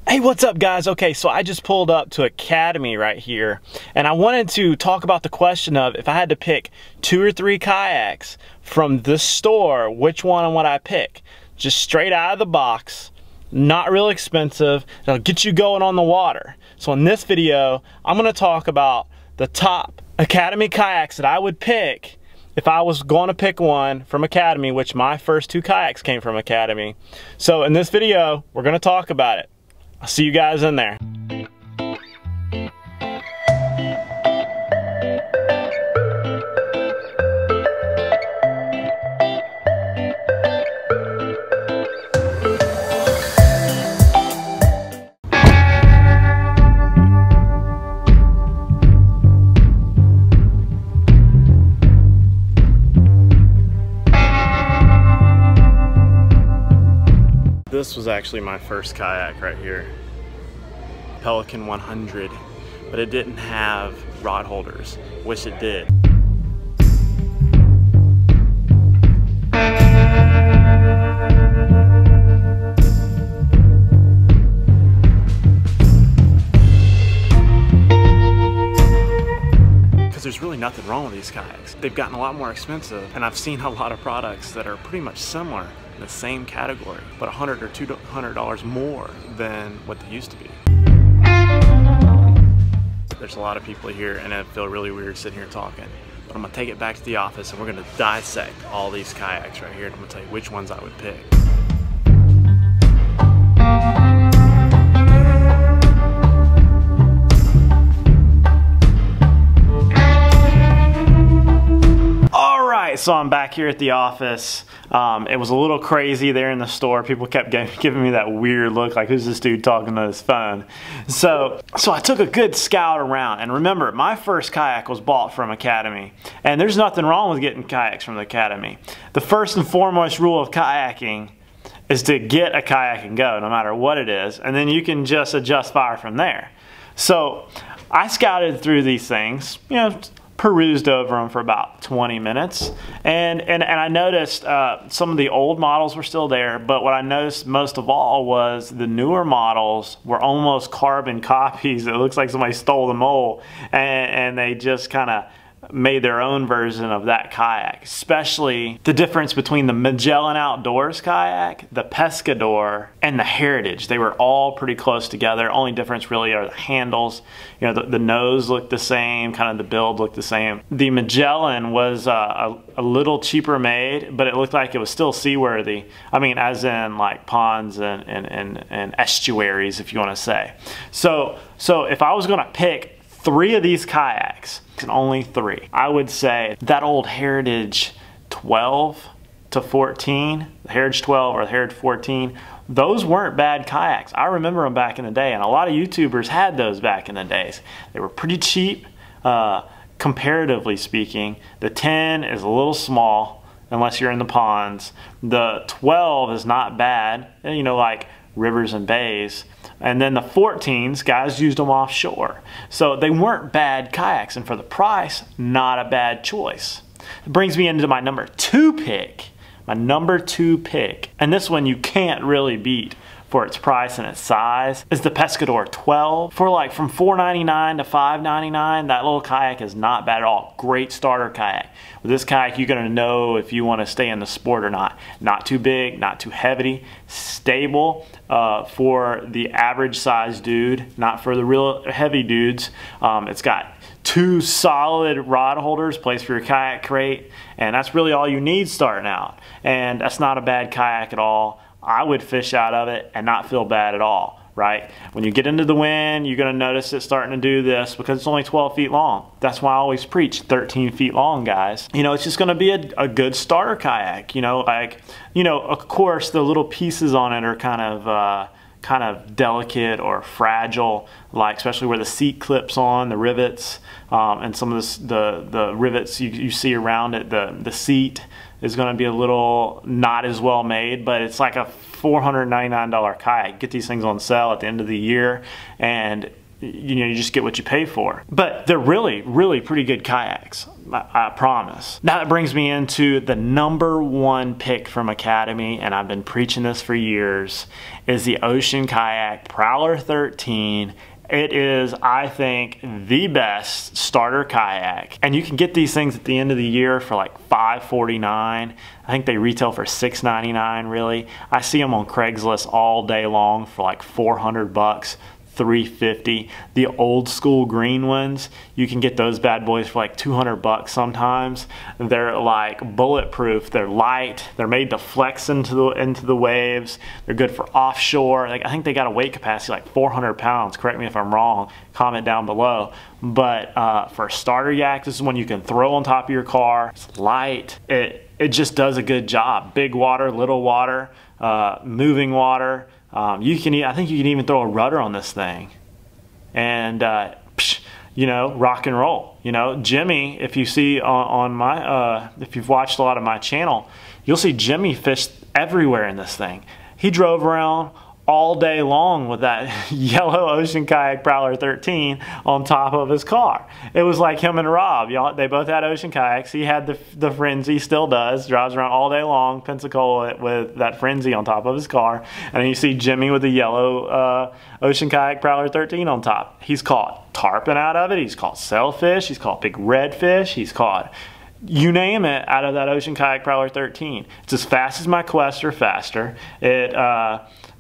Hey, what's up guys? Okay, so I just pulled up to Academy right here, and I wanted to talk about the question of if I had to pick 2 or 3 kayaks from this store, which one would I pick? Just straight out of the box, not real expensive, it'll get you going on the water. So in this video, I'm gonna talk about the top Academy kayaks that I would pick if I was going to pick one from Academy, which my first 2 kayaks came from Academy. So in this video, we're gonna talk about it. I'll see you guys in there. This was actually my first kayak right here. Pelican 100, but it didn't have rod holders. Wish it did. Because there's really nothing wrong with these kayaks. They've gotten a lot more expensive, and I've seen a lot of products that are pretty much similar in the same category, but $100 or $200 more than what they used to be. There's a lot of people here, and I feel really weird sitting here talking, but I'm gonna take it back to the office and we're gonna dissect all these kayaks right here, and I'm gonna tell you which ones I would pick. So I'm back here at the office. It was a little crazy there in the store. People kept giving me that weird look like, who's this dude talking to his phone? So I took a good scout around, and remember, my first kayak was bought from Academy, and there's nothing wrong with getting kayaks from the Academy. The first and foremost rule of kayaking is to get a kayak and go, no matter what it is, and then you can just adjust fire from there. So I scouted through these things, you know, perused over them for about 20 minutes, and I noticed some of the old models were still there, but what I noticed most of all was the newer models were almost carbon copies. It looks like somebody stole the mold, and they just kind of made their own version of that kayak. Especially the difference between the Magellan Outdoors kayak, the Pescador, and the Heritage. They were all pretty close together. Only difference really are the handles. You know, the nose looked the same, kind of the build looked the same. The Magellan was a little cheaper made, but it looked like it was still seaworthy. I mean, as in like ponds and estuaries, if you want to say. So if I was going to pick 3 of these kayaks, and only 3, I would say that old Heritage 12 to 14, the Heritage 12 or the Heritage 14, those weren't bad kayaks. I remember them back in the day, and a lot of YouTubers had those back in the days. They were pretty cheap, comparatively speaking. The 10 is a little small, unless you're in the ponds. The 12 is not bad, you know, like rivers and bays. And then the 14s, guys used them offshore. So they weren't bad kayaks, and for the price, not a bad choice. It brings me into my number 2 pick. My number 2 pick, and this one you can't really beat for its price and its size, is the Pescador 12. For like from $4.99 to $5.99, that little kayak is not bad at all. Great starter kayak. With this kayak, you're gonna know if you wanna stay in the sport or not. Not too big, not too heavy, stable for the average size dude, not for the real heavy dudes. It's got 2 solid rod holders, place for your kayak crate, and that's really all you need starting out. And that's not a bad kayak at all. I would fish out of it and not feel bad at all, right? When you get into the wind, you're gonna notice it starting to do this because it's only 12 feet long. That's why I always preach 13 feet long, guys. You know, it's just gonna be a good starter kayak, you know, like, you know, of course the little pieces on it are kind of delicate or fragile, like especially where the seat clips on, the rivets, and some of the rivets you see around it, the seat is going to be a little not as well made, but it's like a $499 kayak. Get these things on sale at the end of the year, and you just get what you pay for. But they're really, really pretty good kayaks, I promise. Now that brings me into the #1 pick from Academy, and I've been preaching this for years, is the Ocean Kayak Prowler 13. It is, I think, the best starter kayak. And you can get these things at the end of the year for like $549. I think they retail for $699, really. I see them on Craigslist all day long for like 400 bucks. $350. The old school green ones, you can get those bad boys for like 200 bucks sometimes. They're like bulletproof. They're light. They're made to flex into the waves. They're good for offshore. Like, I think they got a weight capacity like 400 pounds. Correct me if I'm wrong. Comment down below. But for a starter yak, this is one you can throw on top of your car. It's light. It just does a good job. Big water, little water, moving water. I think you can even throw a rudder on this thing, and you know, rock and roll. You know, Jimmy, if you see on my if you've watched a lot of my channel, you'll see Jimmy fish everywhere in this thing. He drove around all day long with that yellow Ocean Kayak Prowler 13 on top of his car. It was like him and Rob. Y'all, they both had Ocean Kayaks. He had the Frenzy, still does, drives around all day long, Pensacola, with that Frenzy on top of his car. And then you see Jimmy with the yellow Ocean Kayak Prowler 13 on top. He's caught tarpon out of it. He's caught sailfish. He's caught big redfish. He's caught, you name it, out of that Ocean Kayak Prowler 13. It's as fast as my Quest or faster.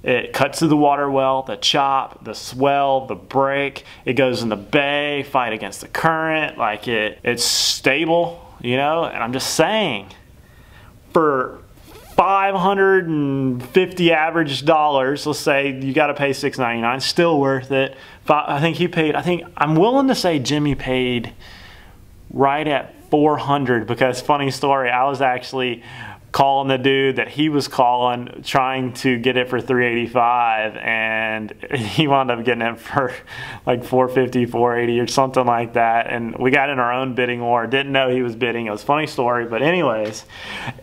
It cuts through the water well, the chop, the swell, the break. It goes in the bay, fight against the current. Like, it's stable, you know. And I'm just saying, for $550 average dollars, let's say you got to pay $699, still worth it. I think he paid, I'm willing to say Jimmy paid right at $400, because funny story, I was actually calling the dude that he was calling, trying to get it for $385, and he wound up getting it for like $450, $480 or something like that. And we got in our own bidding war. Didn't know he was bidding. It was a funny story. But anyways,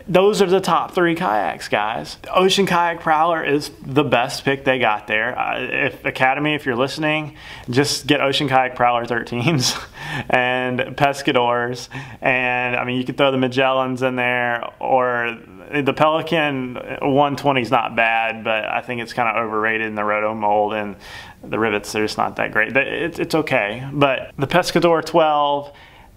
those are the top 3 kayaks, guys. The Ocean Kayak Prowler is the best pick they got there. If Academy, if you're listening, just get Ocean Kayak Prowler 13s and Pescadors. And I mean, you could throw the Magellans in there, or the Pelican 120 is not bad, but I think it's kind of overrated in the roto mold, and the rivets are just not that great. It's okay. But the Pescador 12,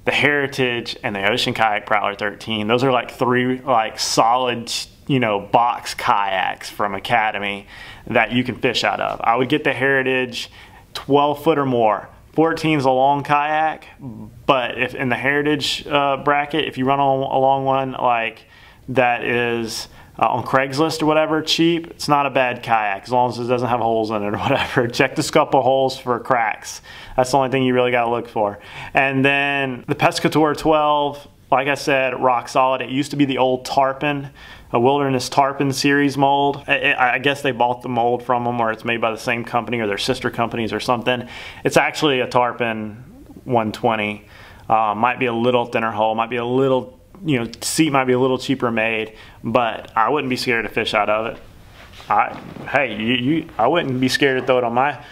the Heritage, and the Ocean Kayak Prowler 13, those are like 3 like solid, you know, box kayaks from Academy that you can fish out of. I would get the Heritage 12 foot or more. 14 is a long kayak, but if in the Heritage bracket, if you run along one like that is on Craigslist or whatever, cheap, it's not a bad kayak as long as it doesn't have holes in it or whatever. Check the scup of holes for cracks. That's the only thing you really got to look for. And then the Pescador 12, like I said, rock solid. It used to be the old tarpon, a Wilderness Tarpon series mold. I guess they bought the mold from them, or it's made by the same company or their sister companies or something. It's actually a tarpon 120. Might be a little thinner hull, might be a little, you know, seat might be a little cheaper made, but I wouldn't be scared to fish out of it. I wouldn't be scared to throw it on my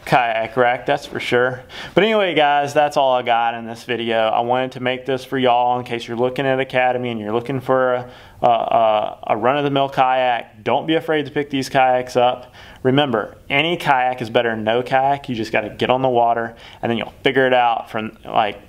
kayak rack, that's for sure. But anyway, guys, that's all I got in this video. I wanted to make this for y'all in case you're looking at Academy and you're looking for a run-of-the-mill kayak. Don't be afraid to pick these kayaks up. Remember, any kayak is better than no kayak. You just got to get on the water, and then you'll figure it out from like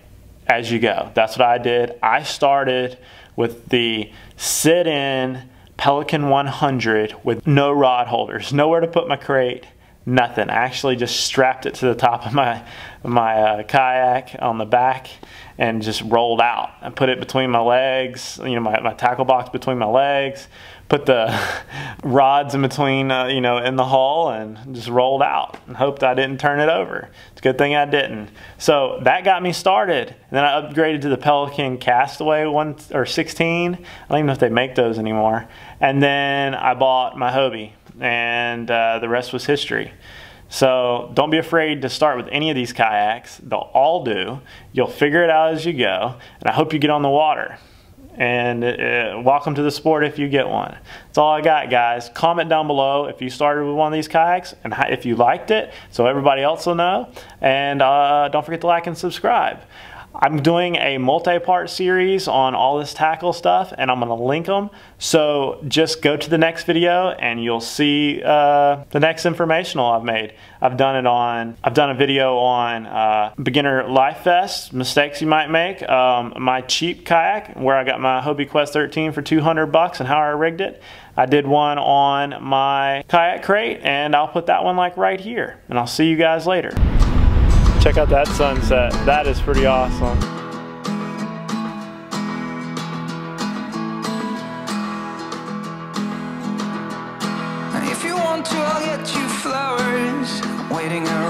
as you go. That's what I did. I started with the sit-in Pelican 100 with no rod holders, nowhere to put my crate, nothing. I actually just strapped it to the top of my kayak on the back and just rolled out. I put it between my legs, you know, my tackle box between my legs, put the rods in between, you know, in the hull, and just rolled out and hoped I didn't turn it over. It's a good thing I didn't. So that got me started. And then I upgraded to the Pelican Castaway 16. I don't even know if they make those anymore. And then I bought my Hobie, and the rest was history. So don't be afraid to start with any of these kayaks. They'll all do. You'll figure it out as you go, and I hope you get on the water. and welcome to the sport if you get one. That's all I got, guys. Comment down below if you started with one of these kayaks and if you liked it, so everybody else will know. And don't forget to like and subscribe. I'm doing a multi-part series on all this tackle stuff, and I'm going to link them. So just go to the next video and you'll see the next informational I've made. I've done a video on beginner life vests, mistakes you might make, my cheap kayak where I got my Hobie Quest 13 for 200 bucks and how I rigged it. I did one on my kayak crate, and I'll put that one like right here. And I'll see you guys later. Check out that sunset. That is pretty awesome. If you want to, I'll get you flowers waiting around.